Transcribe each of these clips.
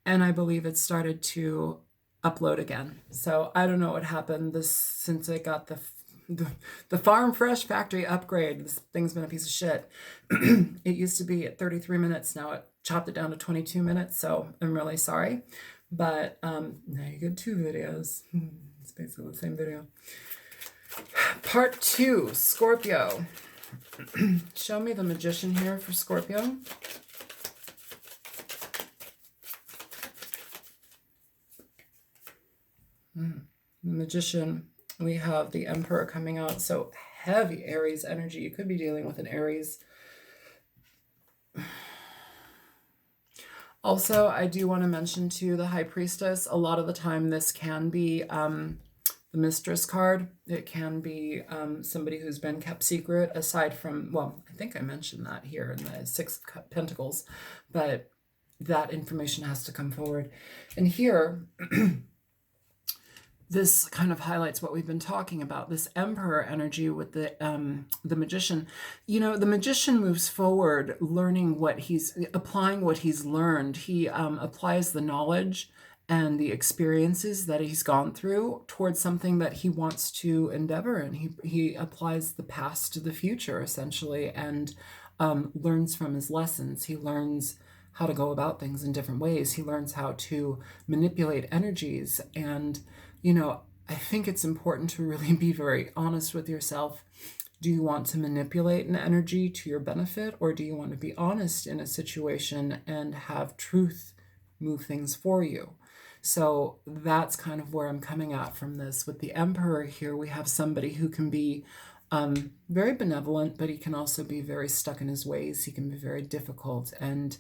and I believe it started to upload again. So I don't know what happened since I got the, the Farm Fresh factory upgrade. This thing's been a piece of shit. It used to be at 33 minutes. Now it chopped it down to 22 minutes. So I'm really sorry. But now you get two videos. It's basically the same video. Part 2, Scorpio. Show me the Magician here for Scorpio. The Magician, we have the Emperor coming out. So heavy Aries energy. You could be dealing with an Aries. Also, I do want to mention too, the High Priestess. A lot of the time this can be the Mistress card. It can be somebody who's been kept secret, aside from, well, I think I mentioned that here in the Six of Pentacles, but that information has to come forward. And here, this kind of highlights what we've been talking about, this Emperor energy with the Magician. You know, the Magician moves forward, applying what he's learned. He applies the knowledge and the experiences that he's gone through towards something that he wants to endeavor in. He applies the past to the future, essentially, and learns from his lessons. He learns how to go about things in different ways. He learns how to manipulate energies. And, you know, I think it's important to really be very honest with yourself. Do you want to manipulate an energy to your benefit, or do you want to be honest in a situation and have truth move things for you? So that's kind of where I'm coming at from this. With the Emperor here, we have somebody who can be very benevolent, but he can also be very stuck in his ways. He can be very difficult. And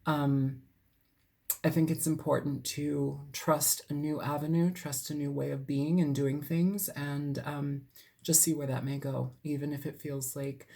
I think it's important to trust a new avenue, trust a new way of being and doing things, and just see where that may go. Even if it feels like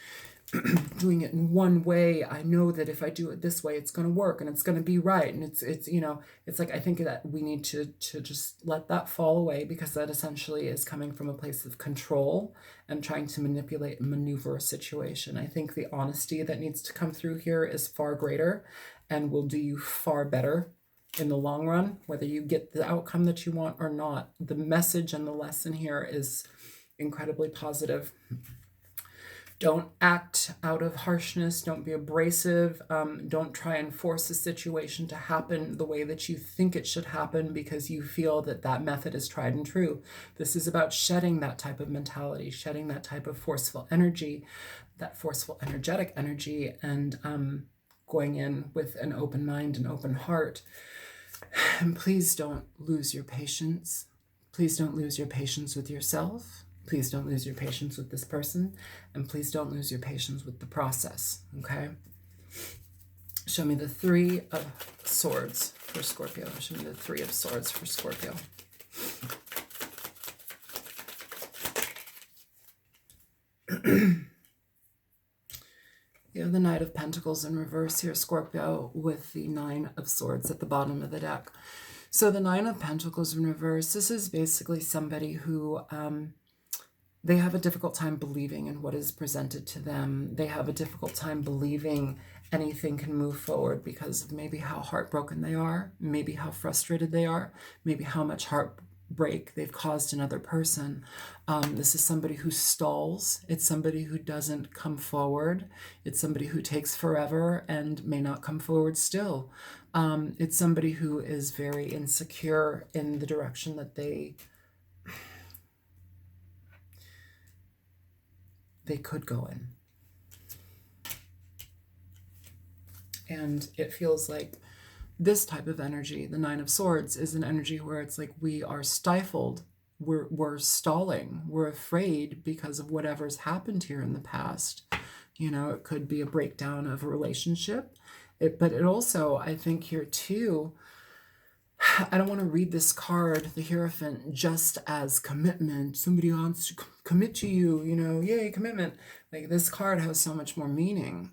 doing it in one way, I know that if I do it this way, it's going to work and it's going to be right. And it's you know, it's like, I think that we need to just let that fall away, because that essentially is coming from a place of control and trying to manipulate and maneuver a situation. I think the honesty that needs to come through here is far greater and will do you far better in the long run, whether you get the outcome that you want or not. The message and the lesson here is incredibly positive. Don't act out of harshness. Don't be abrasive. Don't try and force a situation to happen the way that you think it should happen because you feel that that method is tried and true. This is about shedding that type of mentality, shedding that type of forceful energy, that forceful energetic energy, and going in with an open mind and open heart. And please don't lose your patience. Please don't lose your patience with yourself. Please don't lose your patience with this person. And please don't lose your patience with the process, okay? Show me the Three of Swords for Scorpio. Show me the Three of Swords for Scorpio. You have the Knight of Pentacles in reverse here, Scorpio, with the Nine of Swords at the bottom of the deck. So the Nine of Pentacles in reverse, this is basically somebody who they have a difficult time believing in what is presented to them. They have a difficult time believing anything can move forward because of maybe how heartbroken they are, maybe how frustrated they are, maybe how much heartbreak they've caused another person. This is somebody who stalls. It's somebody who doesn't come forward. It's somebody who takes forever and may not come forward still. It's somebody who is very insecure in the direction that they could go in. And it feels like this type of energy, the Nine of Swords, is an energy where it's like we are stifled. We're stalling. We're afraid because of whatever's happened here in the past. You know, it could be a breakdown of a relationship. But it also, I think here too, I don't want to read this card, the Hierophant, just as commitment. Somebody wants to commit to you, you know, yay, commitment. Like, this card has so much more meaning.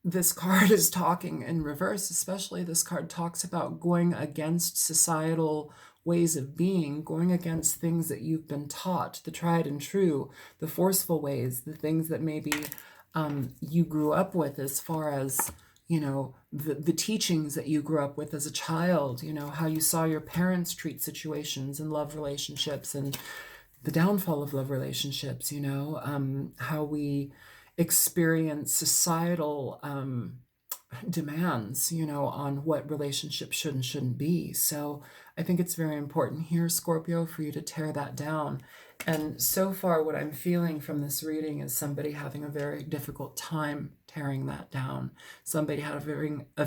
This card is talking in reverse, especially this card talks about going against societal ways of being, going against things that you've been taught, the tried and true, the forceful ways, the things that maybe you grew up with as far as, the teachings that you grew up with as a child, how you saw your parents treat situations and love relationships and the downfall of love relationships, how we experience societal demands, on what relationships should and shouldn't be. So I think it's very important here, Scorpio, for you to tear that down. And so far, what I'm feeling from this reading is somebody having a very difficult time tearing that down. Somebody having a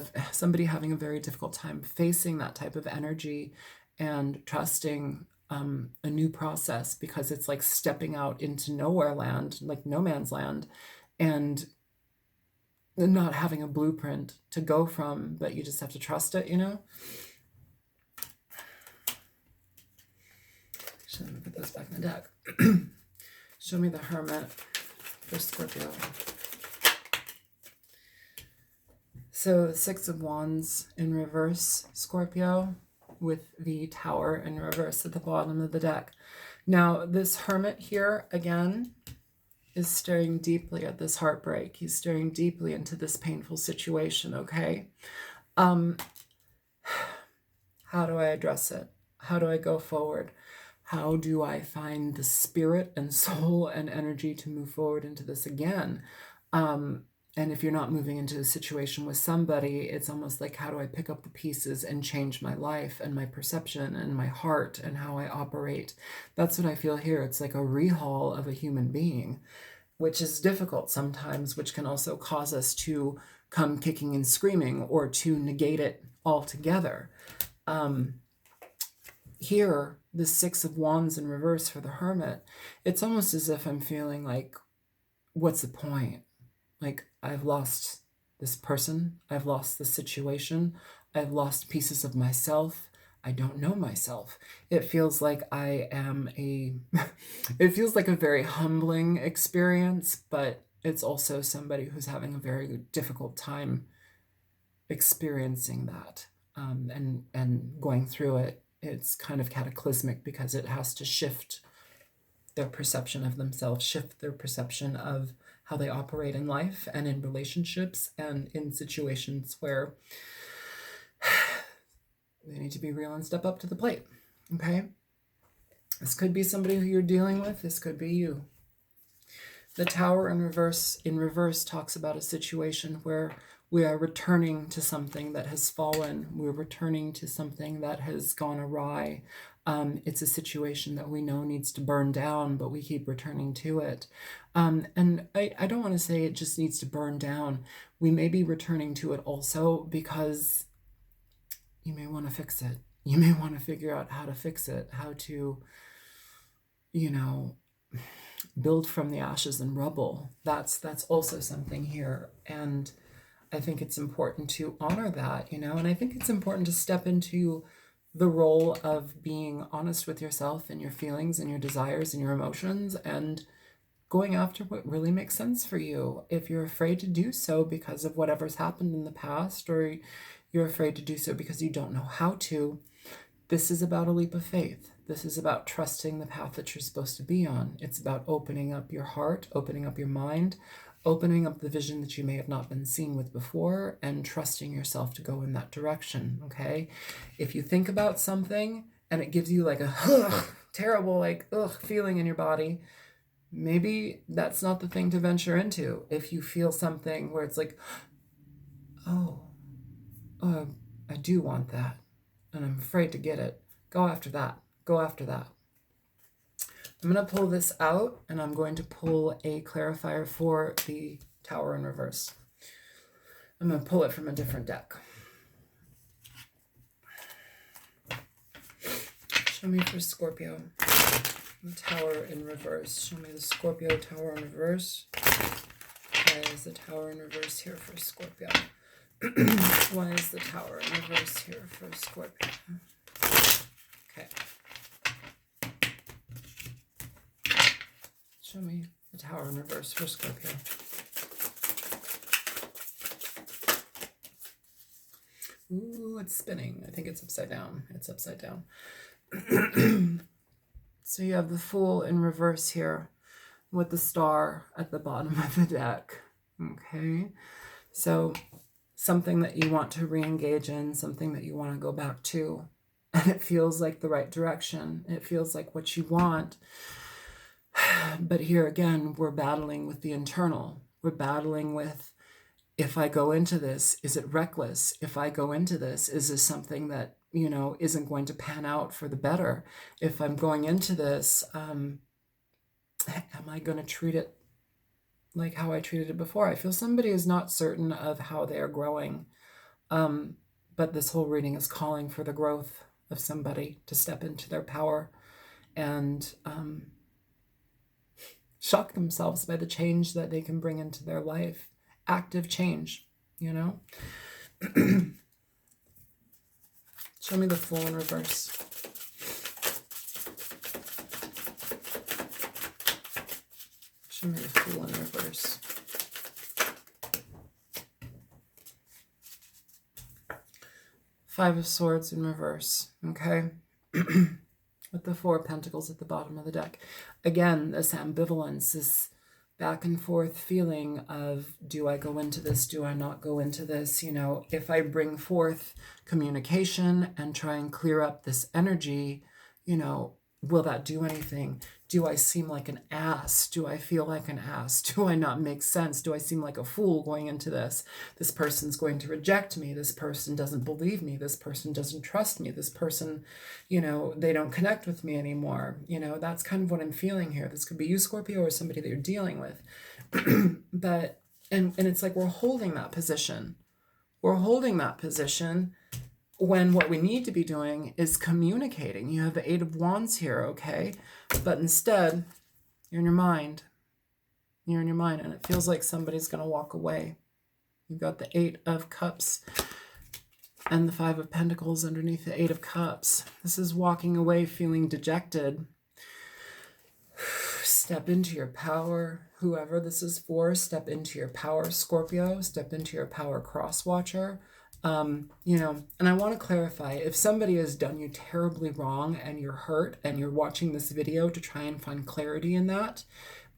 very difficult time facing that type of energy and trusting a new process, because it's like stepping out into nowhere land, like no man's land, and not having a blueprint to go from, but you just have to trust it, So let me put those back in the deck. Show me the Hermit for Scorpio. So 6 of Wands in reverse, Scorpio, with the Tower in reverse at the bottom of the deck. Now, this Hermit here, again, is staring deeply at this heartbreak. He's staring deeply into this painful situation, okay? How do I address it? How do I go forward? How do I find the spirit and soul and energy to move forward into this again? And if you're not moving into a situation with somebody, it's almost like, how do I pick up the pieces and change my life and my perception and my heart and how I operate? That's what I feel here. It's like a rehaul of a human being, which is difficult sometimes, which can also cause us to come kicking and screaming or to negate it altogether. Here, the 6 of Wands in reverse for the Hermit, it's almost as if I'm feeling like, what's the point? Like, I've lost this person, I've lost this situation, I've lost pieces of myself, I don't know myself. It feels like it feels like a very humbling experience, but it's also somebody who's having a very difficult time experiencing that, and going through it. It's kind of cataclysmic because it has to shift their perception of themselves, shift their perception of how they operate in life and in relationships and in situations where they need to be real and step up to the plate, okay? This could be somebody who you're dealing with. This could be you. The Tower in reverse talks about a situation where we are returning to something that has fallen. We're returning to something that has gone awry. It's a situation that we know needs to burn down, but we keep returning to it. And I don't want to say it just needs to burn down. We may be returning to it also because you may want to fix it. You may want to figure out how to fix it, how to, build from the ashes and rubble. That's also something here. And I think it's important to honor that, and I think it's important to step into the role of being honest with yourself and your feelings and your desires and your emotions and going after what really makes sense for you. If you're afraid to do so because of whatever's happened in the past, or you're afraid to do so because you don't know how to, this is about a leap of faith. This is about trusting the path that you're supposed to be on. It's about opening up your heart, opening up your mind, opening up the vision that you may have not been seen with before, and trusting yourself to go in that direction, okay? If you think about something and it gives you like a terrible feeling in your body, maybe that's not the thing to venture into. If you feel something where it's like, I do want that, and I'm afraid to get it, go after that. Go after that. I'm going to pull this out, and I'm going to pull a clarifier for the Tower in reverse. I'm going to pull it from a different deck. Show me for Scorpio. The Tower in reverse. Show me the Scorpio Tower in reverse. Why is the Tower in reverse here for Scorpio? Why is the Tower in reverse here for Scorpio? Okay. Show me the Tower in reverse for Scorpio. Ooh, it's spinning. I think it's upside down. It's upside down. So you have the Fool in reverse here with the Star at the bottom of the deck. Okay. So something that you want to re-engage in, something that you want to go back to. And it feels like the right direction. It feels like what you want. But here again, we're battling with the internal. We're battling with, if I go into this, is it reckless? If I go into this, is this something that, isn't going to pan out for the better? If I'm going into this, am I going to treat it like how I treated it before? I feel somebody is not certain of how they are growing. But this whole reading is calling for the growth of somebody to step into their power and shock themselves by the change that they can bring into their life. Active change, Show me the Fool in reverse. Show me the Fool in reverse. Five of Swords in reverse, okay? With the Four of Pentacles at the bottom of the deck. Again, this ambivalence, this back and forth feeling of, do I go into this? Do I not go into this? If I bring forth communication and try and clear up this energy, will that do anything? Do I seem like an ass? Do I feel like an ass? Do I not make sense? Do I seem like a fool going into this? This person's going to reject me. This person doesn't believe me. This person doesn't trust me. This person, they don't connect with me anymore. That's kind of what I'm feeling here. This could be you, Scorpio, or somebody that you're dealing with. But, and it's like we're holding that position. We're holding that position when what we need to be doing is communicating. You have the Eight of Wands here, okay? But instead, you're in your mind. You're in your mind, and it feels like somebody's going to walk away. You've got the Eight of Cups and the Five of Pentacles underneath the Eight of Cups. This is walking away feeling dejected. Step into your power. Whoever this is for, step into your power, Scorpio. Step into your power, Cross-Watcher. And I want to clarify, if somebody has done you terribly wrong and you're hurt and you're watching this video to try and find clarity in that,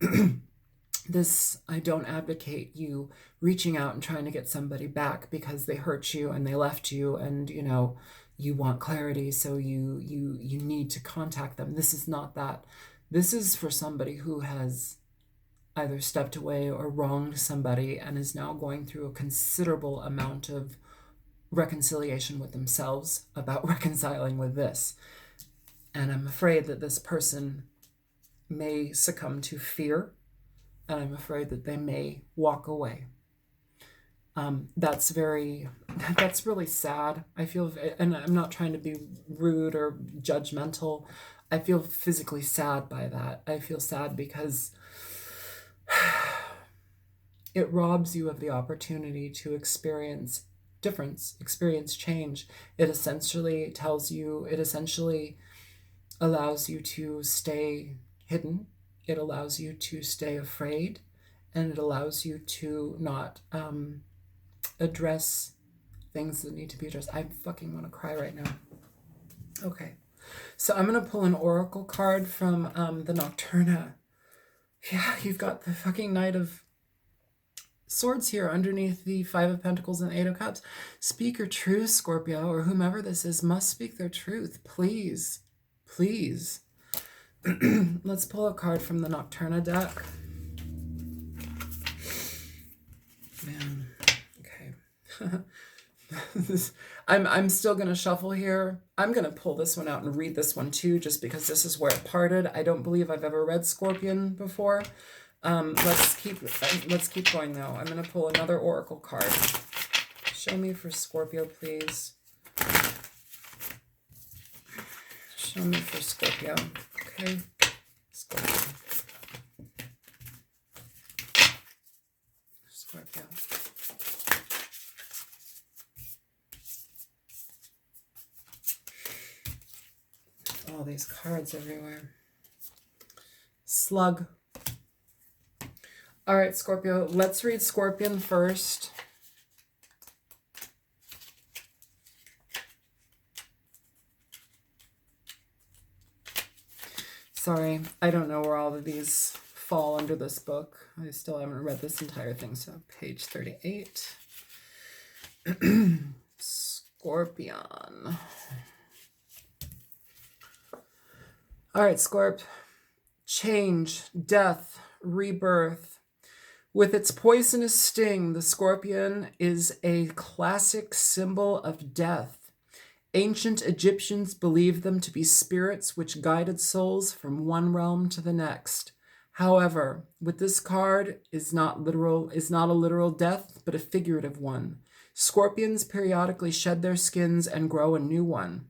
I don't advocate you reaching out and trying to get somebody back because they hurt you and they left you and, you want clarity. So you need to contact them. This is not that. This is for somebody who has either stepped away or wronged somebody and is now going through a considerable amount of reconciliation with themselves about reconciling with this. And I'm afraid that this person may succumb to fear, and I'm afraid that they may walk away. That's really sad. I feel, and I'm not trying to be rude or judgmental. I feel physically sad by that. I feel sad because it robs you of the opportunity to experience difference, experience change. It essentially allows you to stay hidden. It allows you to stay afraid, and it allows you to not address things that need to be addressed. I fucking want to cry right now. Okay, so I'm going to pull an oracle card from the Nocturna. Yeah, you've got the fucking Knight of Swords here underneath the Five of Pentacles and Eight of Cups. Speak your truth, Scorpio, or whomever this is must speak their truth. Please, please. Let's pull a card from the Nocturna deck. Man, okay. I'm still going to shuffle here. I'm going to pull this one out and read this one too, just because this is where it parted. I don't believe I've ever read Scorpion before. Let's keep going though. I'm going to pull another oracle card. Show me for Scorpio, please. Show me for Scorpio. Okay. Scorpio. Scorpio. All these cards everywhere. Slug. All right, Scorpio, let's read Scorpion first. Sorry, I don't know where all of these fall under this book. I still haven't read this entire thing, so page 38. Scorpion. All right, Scorp. Change, death, rebirth. With its poisonous sting, the scorpion is a classic symbol of death. Ancient Egyptians believed them to be spirits which guided souls from one realm to the next. However, with this card is not a literal death, but a figurative one. Scorpions periodically shed their skins and grow a new one,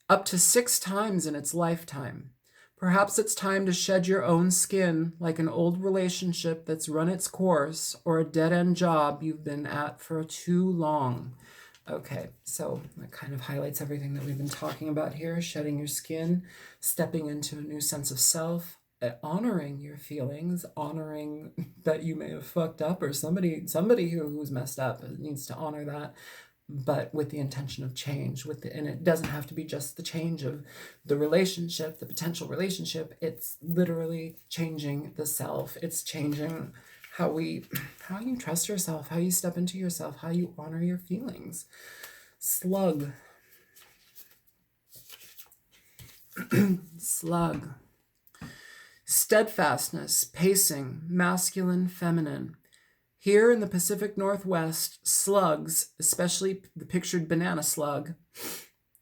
up to 6 times in its lifetime. Perhaps it's time to shed your own skin, like an old relationship that's run its course, or a dead-end job you've been at for too long. Okay, so that kind of highlights everything that we've been talking about here. Shedding your skin, stepping into a new sense of self, honoring your feelings, honoring that you may have fucked up, or somebody who's messed up needs to honor that, but with the intention of change. And it doesn't have to be just the change of the relationship, the potential relationship. It's literally changing the self. It's changing how you trust yourself, how you step into yourself, how you honor your feelings. Slug. Slug. Steadfastness, pacing, masculine, feminine. Here in the Pacific Northwest, slugs, especially the pictured banana slug,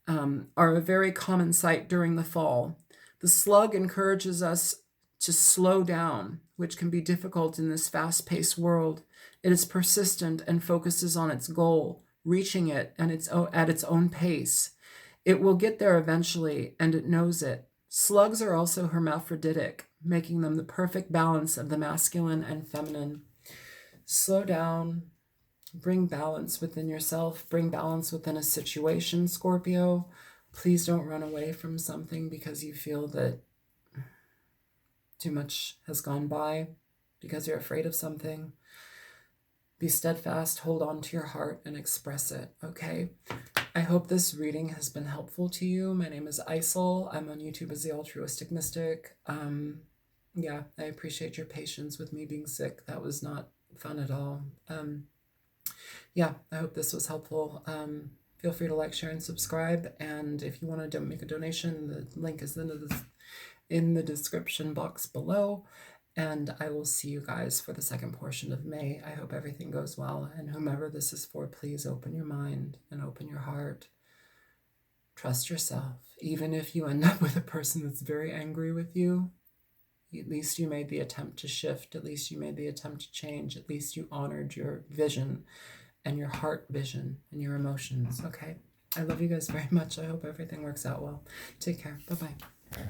are a very common sight during the fall. The slug encourages us to slow down, which can be difficult in this fast-paced world. It is persistent and focuses on its goal, reaching it at its own pace. It will get there eventually, and it knows it. Slugs are also hermaphroditic, making them the perfect balance of the masculine and feminine. Slow down, bring balance within yourself, bring balance within a situation, Scorpio. Please don't run away from something because you feel that too much has gone by, because you're afraid of something. Be steadfast, hold on to your heart, and express it, okay? I hope this reading has been helpful to you. My name is Isel. I'm on YouTube as the Altruistic Mystic. Yeah, I appreciate your patience with me being sick. That was not fun at all. Yeah, I hope this was helpful. Feel free to like, share, and subscribe. And if you want to make a donation, the link is in the description box below. And I will see you guys for the second portion of May. I hope everything goes well. And whomever this is for, please open your mind and open your heart. Trust yourself. Even if you end up with a person that's very angry with you, at least you made the attempt to shift. At least you made the attempt to change. At least you honored your vision and your heart vision and your emotions, okay? I love you guys very much. I hope everything works out well. Take care. Bye-bye.